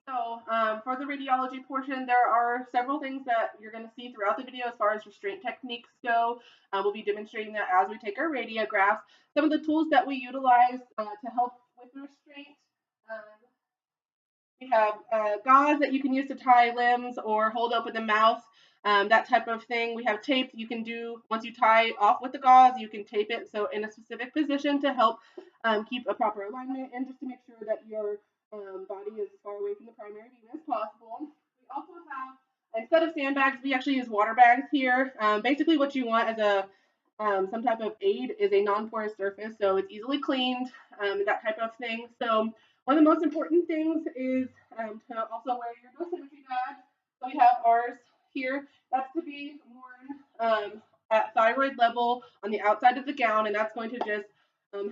So for the radiology portion, there are several things that you're going to see throughout the video as far as restraint techniques go. We'll be demonstrating that as we take our radiographs. Some of the tools that we utilize to help with restraint. Um, we have gauze that you can use to tie limbs or hold open the mouth, that type of thing. We have tape you can do once you tie off with the gauze, you can tape it so in a specific position to help keep a proper alignment and just to make sure that your body is as far away from the primary beam as possible. We also have, instead of sandbags, we actually use water bags here. Basically what you want as a some type of aid is a non-porous surface, so it's easily cleaned, that type of thing. So one of the most important things is to also wear your dosimetry badge. So we have ours here. That's to be worn at thyroid level on the outside of the gown, and that's going to just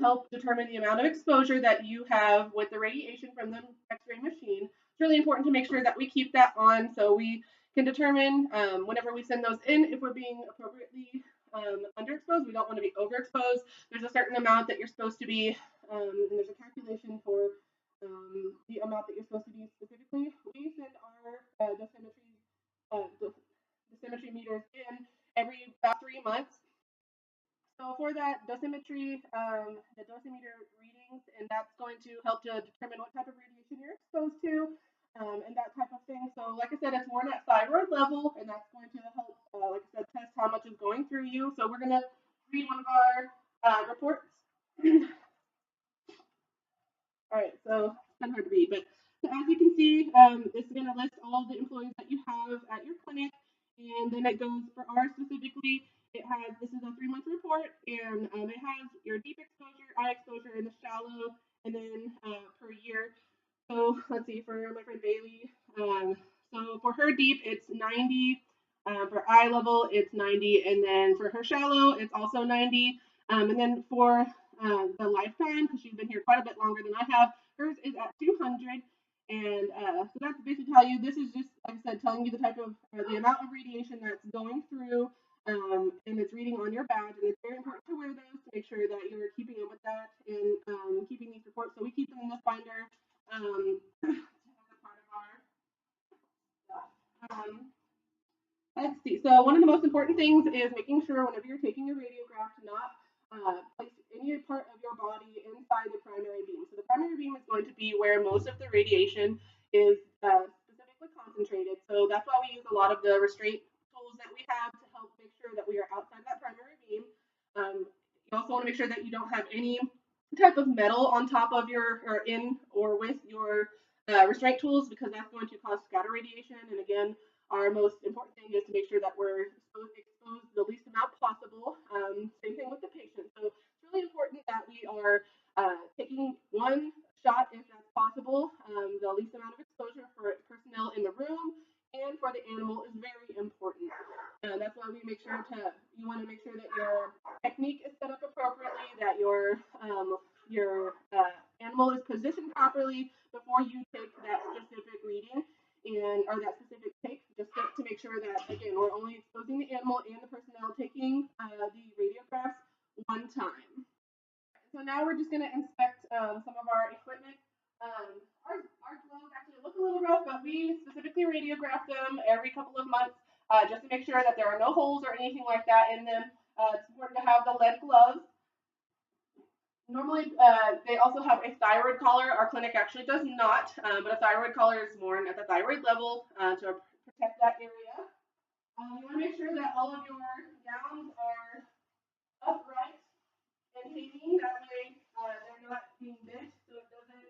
help determine the amount of exposure that you have with the radiation from the X-ray machine. It's really important to make sure that we keep that on so we can determine whenever we send those in if we're being appropriately underexposed. We don't want to be overexposed. There's a certain amount that you're supposed to be, and there's a calculation for the amount that you're supposed to be specifically. We send our dosimetry meters in every about 3 months. So for that dosimetry, the dosimeter readings, and that's going to help to determine what type of radiation you're exposed to, and that type of thing. So like I said, it's worn at thyroid level, and that's going to help, like I said, test how much is going through you. So we're going to read one of our reports. All right, so it's kind of hard to read, but so as you can see, this is going to list all the employees that you have at your clinic, and then it goes for ours specifically. It has, this is a 3-month report, and it has your deep exposure, eye exposure, and the shallow, and then per year. So let's see, for my friend Bailey, so for her deep, it's 90. For eye level, it's 90, and then for her shallow, it's also 90. And then for the lifetime, because she's been here quite a bit longer than I have, hers is at 200. And so that's basically tell you, this is just, like I said, telling you the type of, the amount of radiation that's going through, and it's reading on your badge. And it's very important to wear those to make sure that you're keeping up with that and keeping these reports. So we keep them in this binder as a part of our stuff. Let's see. So one of the most important things is making sure whenever you're taking a radiograph to not place any part of your body inside the primary beam. So the primary beam is going to be where most of the radiation is specifically concentrated. So that's why we use a lot of the restraint tools that we have to help make sure that we are outside that primary beam. You also want to make sure that you don't have any type of metal on top of your, or in or with your restraint tools, because that's going to cause scatter radiation. And again, our most important thing is to make sure that we're exposed the least amount possible. Same thing with the patient. So it's really important that we are taking one shot if that's possible. The least amount of exposure for personnel in the room and for the animal is very important. That's why we make sure to, you want to make sure that your technique is set up appropriately, that your animal is positioned properly before you take that specific reading and or that specific take, just to make sure that, again, we're only exposing the animal and the personnel taking the radiographs one time. So now we're just going to inspect some of our equipment. Our gloves actually look a little rough, but we specifically radiograph them every couple of months just to make sure that there are no holes or anything like that in them. It's important to have the lead gloves. Normally, they also have a thyroid collar. Our clinic actually does not, but a thyroid collar is worn at the thyroid level to protect that area. You want to make sure that all of your gowns are upright and hanging. That way, they're not being bent, so it doesn't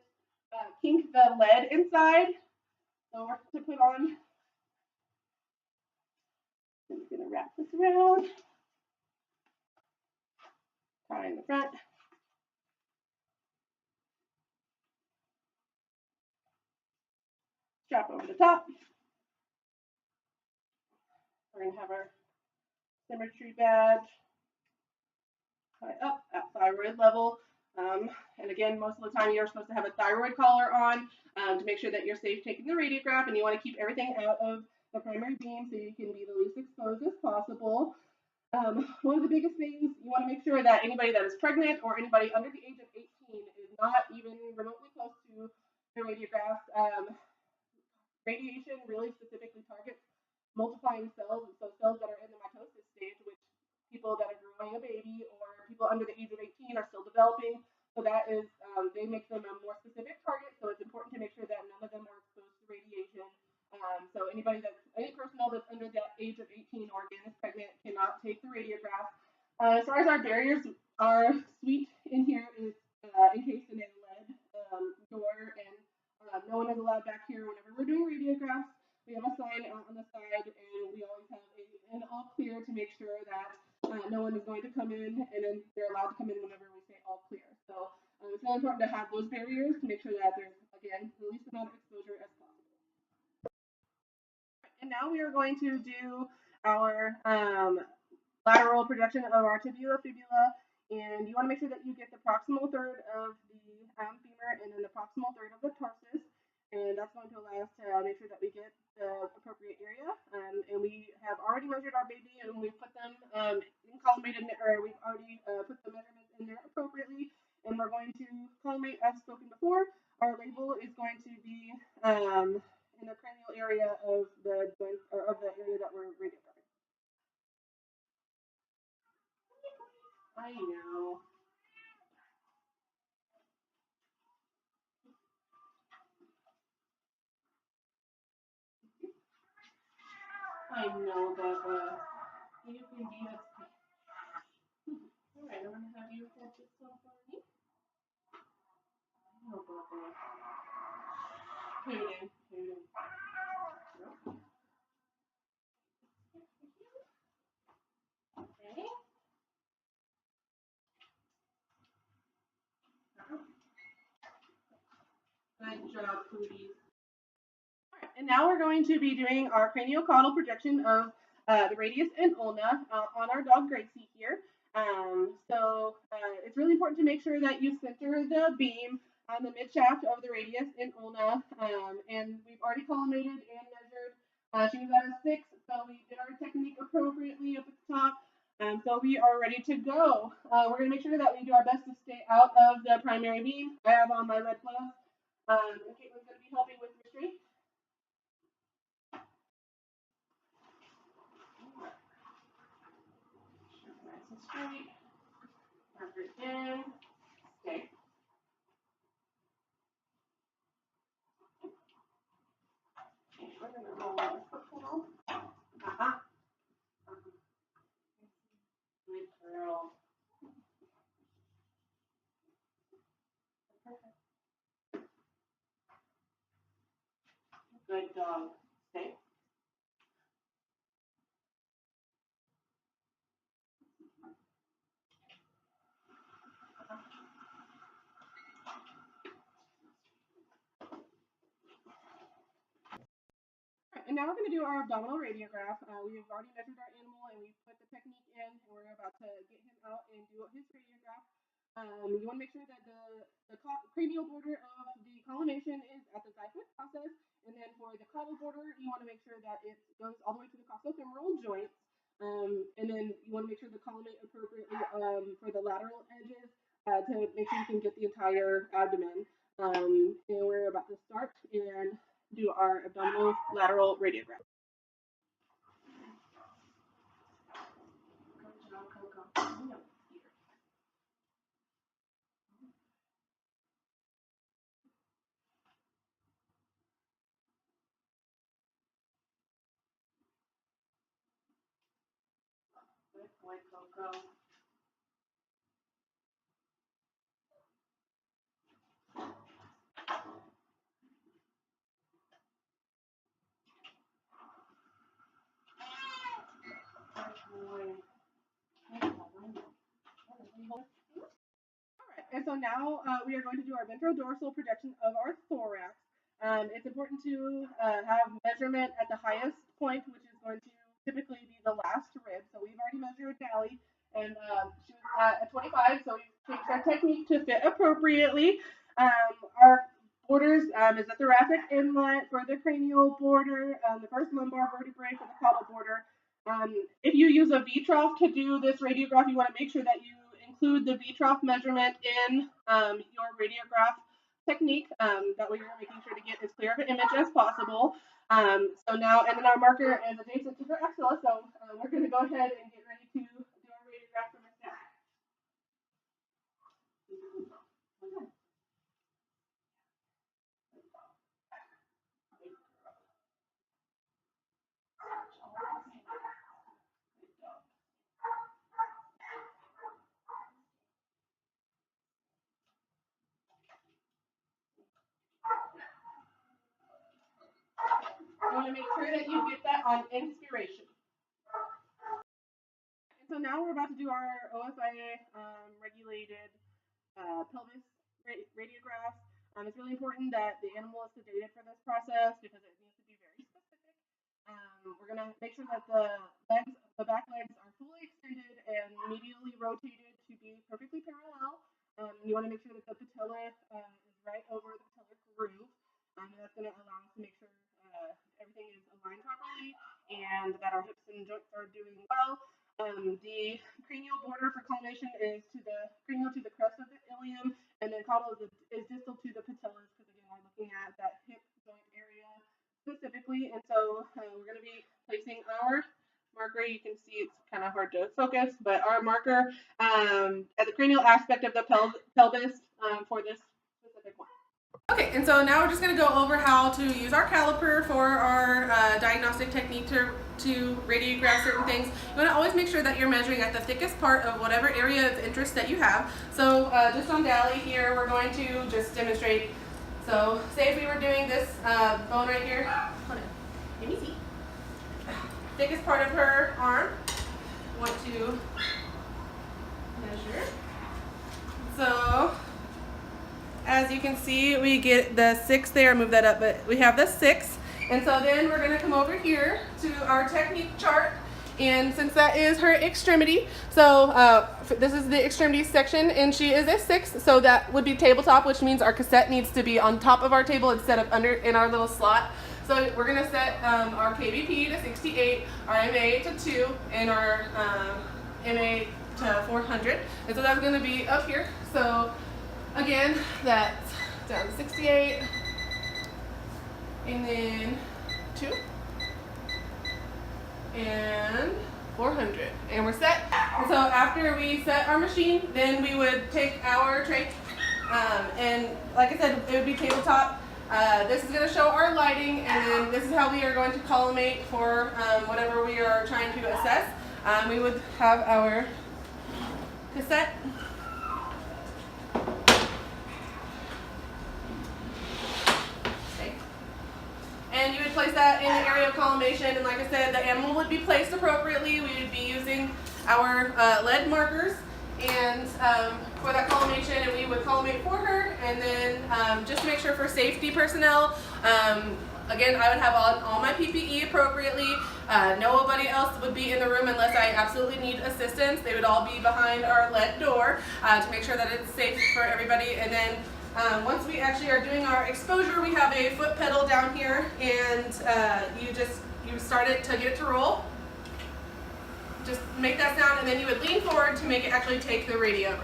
kink the lead inside. So we're going to put on. I'm just going to wrap this around. Tie in the front. Strap over the top. We're going to have our symmetry badge tie up at thyroid level. And again, most of the time you're supposed to have a thyroid collar on to make sure that you're safe taking the radiograph, and you want to keep everything out of the primary beam so you can be the least exposed as possible. One of the biggest things, you want to make sure that anybody that is pregnant or anybody under the age of 18 is not even remotely close to the radiograph. Radiation really specifically targets multiplying cells, so cells that are in the mitosis stage, which people that are growing a baby or people under the age of 18 are still developing. So that is, they make them a more specific target. So it's important to make sure that none of them are exposed to radiation. So any personnel that's under the age of 18 or again is pregnant cannot take the radiograph. As far as our barriers, our suite in here is encased in a lead door, and no one is allowed back here whenever we're doing radiographs. We have a sign out on the side, and we always have an all clear to make sure that no one is going to come in, and then they're allowed to come in whenever we say all clear. So it's really important to have those barriers to make sure that there's, again, the least amount of exposure as possible. And now we are going to do our lateral projection of our tibia fibula, and you want to make sure that you get the proximal third of the femur and then the proximal third of the tarsus, and that's going to allow us to make sure that we get the appropriate area. And we have already measured our baby, and we've put them in collimated, or we've already put the measurements in there appropriately, and we're going to collimate as spoken before. Our label is going to be in the cranial area of the joint, or of the area that we're radiographing. I know. I know, Bubba. You can be a. Alright, I'm gonna have you hold this one for me. Oh, Bubba. Hayden. Nope. Okay. Good job, Cooties. Alright, and now we're going to be doing our craniocaudal projection of the radius and ulna on our dog Gracie here. It's really important to make sure that you center the beam on the mid shaft of the radius and ulna. And we've already collimated and measured. She was at a 6, so we did our technique appropriately up at the top. So we are ready to go. We're going to make sure that we do our best to stay out of the primary beam. I have on my lead gloves. And Caitlin's going to be helping with restraint. Nice and straight. Mark it in. Stay. We're going to roll this foot. Uh-huh. Good girl. Perfect. Good dog. Stay. And now we're going to do our abdominal radiograph. We've already measured our animal and we've put the technique in, and we're about to get him out and do his radiograph. You want to make sure that the cranial border of the collimation is at the xiphoid process, and then for the caudal border, you want to make sure that it goes all the way to the coxofemoral joints. And then you want to make sure to collimate appropriately for the lateral edges to make sure you can get the entire abdomen. And we're about to start and do our abdominal lateral radiograph. Good job, Coco. Good boy, Coco. And so now we are going to do our ventrodorsal projection of our thorax. It's important to have measurement at the highest point, which is going to typically be the last rib. So we've already measured Dally, and she was at 25, so we've changed our technique to fit appropriately. Our borders is the thoracic inlet for the cranial border, the first lumbar vertebrae for the caudal border. If you use a V-trough to do this radiograph, you want to make sure that you include the V-trough measurement in your radiograph technique. That way you're making sure to get as clear of an image as possible. So now, and then our marker is adjacent to her axilla, so we're going to go ahead and get ready to do our radiograph for Miss Jack. You want to make sure that you get that on inspiration. And so now we're about to do our OFIA regulated pelvis radiographs. It's really important that the animal is sedated for this process because it needs to be very specific. We're going to make sure that the back legs are fully extended and medially rotated to be perfectly parallel. You want to make sure that the patella is right over the patellar groove. And that's going to allow us to make sure everything is aligned properly and that our hips and joints are doing well. The cranial border for collimation is to the cranial to the crest of the ilium, and then caudal is distal to the patellas because again we're looking at that hip joint area specifically. And so we're going to be placing our marker. You can see it's kind of hard to focus, but our marker at the cranial aspect of the pelvis for this specific one. Okay, and so now we're just going to go over how to use our caliper for our diagnostic technique to radiograph certain things. You want to always make sure that you're measuring at the thickest part of whatever area of interest that you have. So just on Dally here, we're going to just demonstrate. So say if we were doing this bone right here, hold on, let me see. Thickest part of her arm, we want to measure. So as you can see, we get the 6 there, move that up, but we have the 6. And so then we're gonna come over here to our technique chart. And since that is her extremity, so this is the extremity section, and she is a 6, so that would be tabletop, which means our cassette needs to be on top of our table instead of under in our little slot. So we're gonna set our KBP to 68, our MA to 2, and our MA to 400. And so that's gonna be up here. So again, that's down to 68, and then 2, and 400, and we're set. And so after we set our machine, then we would take our tray, and like I said, it would be tabletop. This is going to show our lighting, and then this is how we are going to collimate for whatever we are trying to assess. We would have our cassette. And you would place that in the area of collimation, and like I said, the animal would be placed appropriately. We would be using our lead markers and for that collimation, and we would collimate for her. And then just to make sure for safety personnel, again, I would have on all my PPE appropriately. Nobody else would be in the room unless I absolutely need assistance. They would all be behind our lead door to make sure that it's safe for everybody. And then once we actually are doing our exposure, we have a foot pedal down here, and you start it to get it to roll. Just make that sound, and then you would lean forward to make it actually take the radiograph.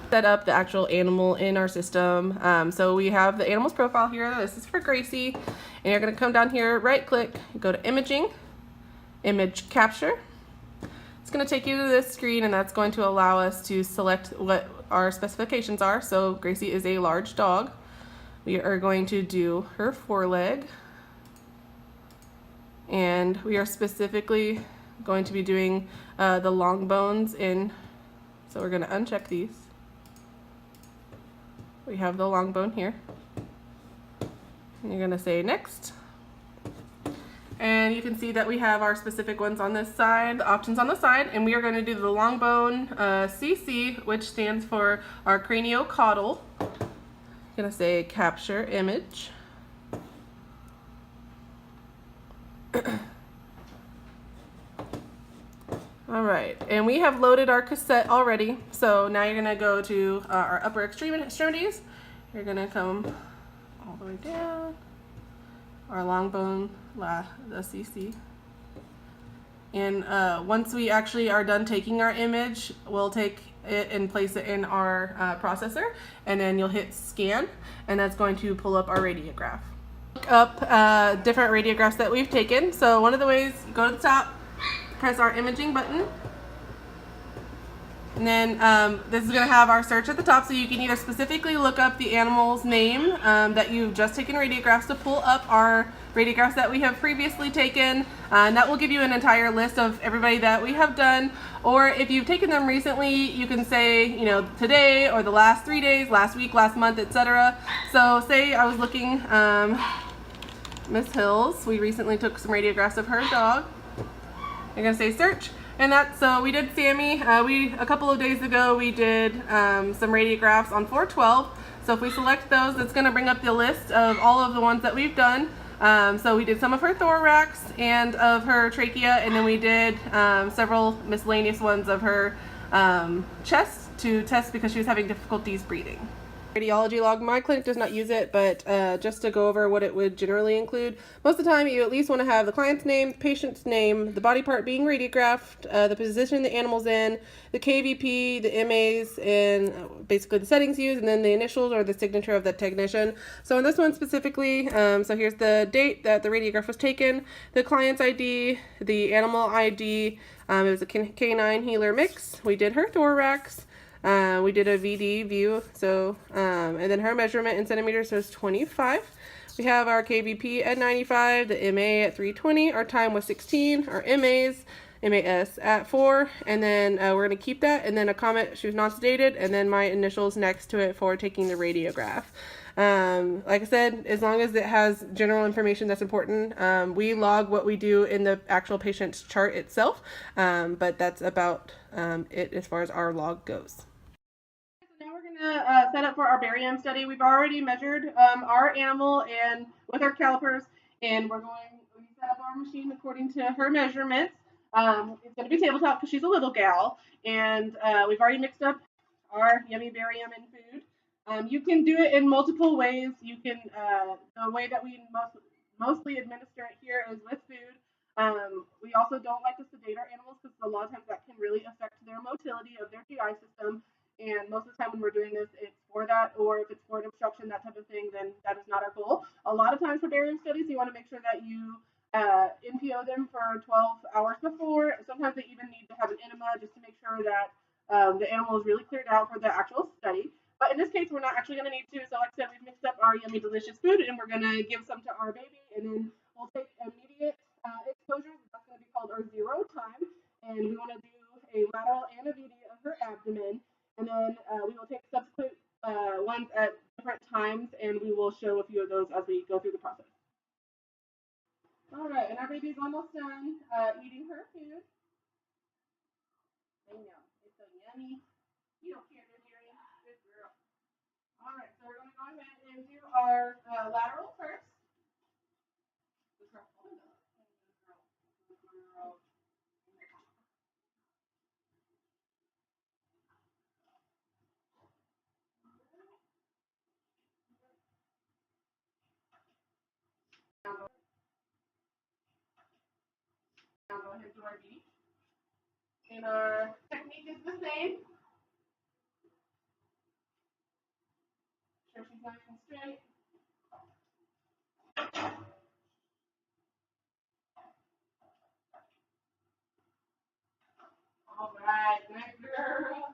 Set up the actual animal in our system. So we have the animal's profile here. This is for Gracie, and you're going to come down here, right click, go to imaging, image capture. It's going to take you to this screen, and that's going to allow us to select what our specifications are. So Gracie is a large dog. We are going to do her foreleg, and we are specifically going to be doing the long bones in. So we're going to uncheck these. We have the long bone here, and you're going to say next. And you can see that we have our specific ones on this side, the options on the side, and we are going to do the long bone CC, which stands for our craniocaudal. I'm going to say capture image. All right, and we have loaded our cassette already. So now you're going to go to our upper extremities. You're going to come all the way down. Our long bone, the CC. And once we actually are done taking our image, we'll take it and place it in our processor, and then you'll hit scan, and that's going to pull up our radiograph. Look up different radiographs that we've taken. So one of the ways, go to the top, press our imaging button. And then this is going to have our search at the top, so you can either specifically look up the animal's name that you've just taken radiographs to pull up our radiographs that we have previously taken, and that will give you an entire list of everybody that we have done. Or if you've taken them recently, you can say, you know, today or the last 3 days, last week, last month, etc. So say I was looking, Miss Hills, we recently took some radiographs of her dog. I'm going to say search. And that's, so we did Sammy, a couple of days ago we did some radiographs on 412. So if we select those, it's going to bring up the list of all of the ones that we've done. So we did some of her thorax and of her trachea, and then we did several miscellaneous ones of her chest to test because she was having difficulties breathing. Radiology log. My clinic does not use it, but just to go over what it would generally include. Most of the time, you at least want to have the client's name, the patient's name, the body part being radiographed, the position the animal's in, the KVP, the MAs, and basically the settings used, and then the initials or the signature of the technician. So in this one specifically, so here's the date that the radiograph was taken, the client's ID, the animal ID. It was a canine healer mix. We did her thorax. We did a VD view, so, and then her measurement in centimeters was 25. We have our KVP at 95, the MA at 320, our time was 16, our MAS at 4, and then we're going to keep that, and then a comment, she was non-sedated, and then my initials next to it for taking the radiograph. Like I said, as long as it has general information that's important, we log what we do in the actual patient's chart itself, but that's about it as far as our log goes. Now we're gonna set up for our barium study. We've already measured our animal and with our calipers, and we set up our machine according to her measurements. It's gonna be tabletop because she's a little gal, and we've already mixed up our yummy barium and food. You can do it in multiple ways. You can the way that we mostly administer it here is with food. We also don't like to sedate our animals because a lot of times that can really affect their motility of their GI system. And most of the time when we're doing this, it's for that, or if it's for an obstruction, that type of thing, then that is not our goal. A lot of times for barium studies, you want to make sure that you NPO them for 12 hours before. Sometimes they even need to have an enema just to make sure that the animal is really cleared out for the actual study. But in this case, we're not actually going to need to. So like I said, we've mixed up our yummy, delicious food, and we're going to give some to our baby, and then we'll take immediate exposures. That's going to be called our 0 time. And we want to do a lateral and a VD of her abdomen. And then we will take subsequent ones at different times, and we will show a few of those as we go through the process. All right, and our baby's almost done eating her food. I know, it's so yummy. You don't care, Mary. Good girl. All right, so we're going to go ahead and do our lateral first. Now go ahead and do our V. And our technique is the same. Sure she's nice and straight. All right, nice girl.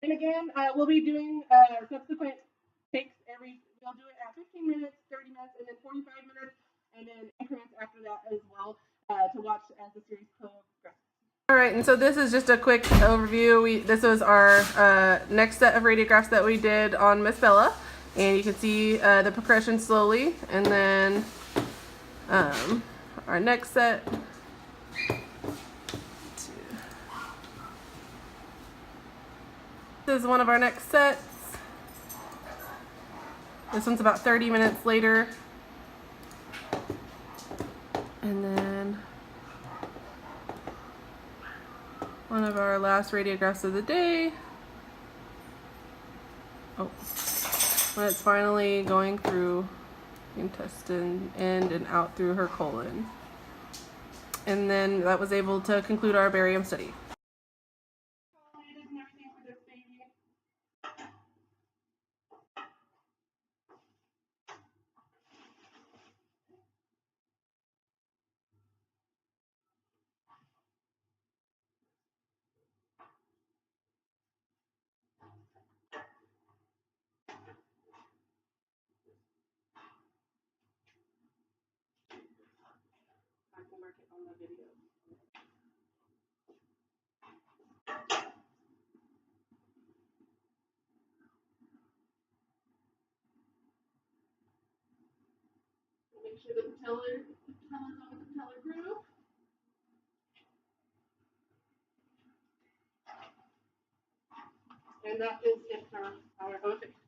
And again, we'll be doing subsequent takes we'll do it at 15 minutes, 30 minutes, and then 45 minutes, and then increments after that as well to watch as the series progresses. All right, and so this is just a quick overview. This was our next set of radiographs that we did on Miss Bella, and you can see the progression slowly, and then our next set. This is one of our next sets. This one's about 30 minutes later. And then one of our last radiographs of the day. Oh, when it's finally going through the intestine and out through her colon. And then that was able to conclude our barium study. on the video. Make sure the patellar's on the patellar groove. And that is it for our OJ.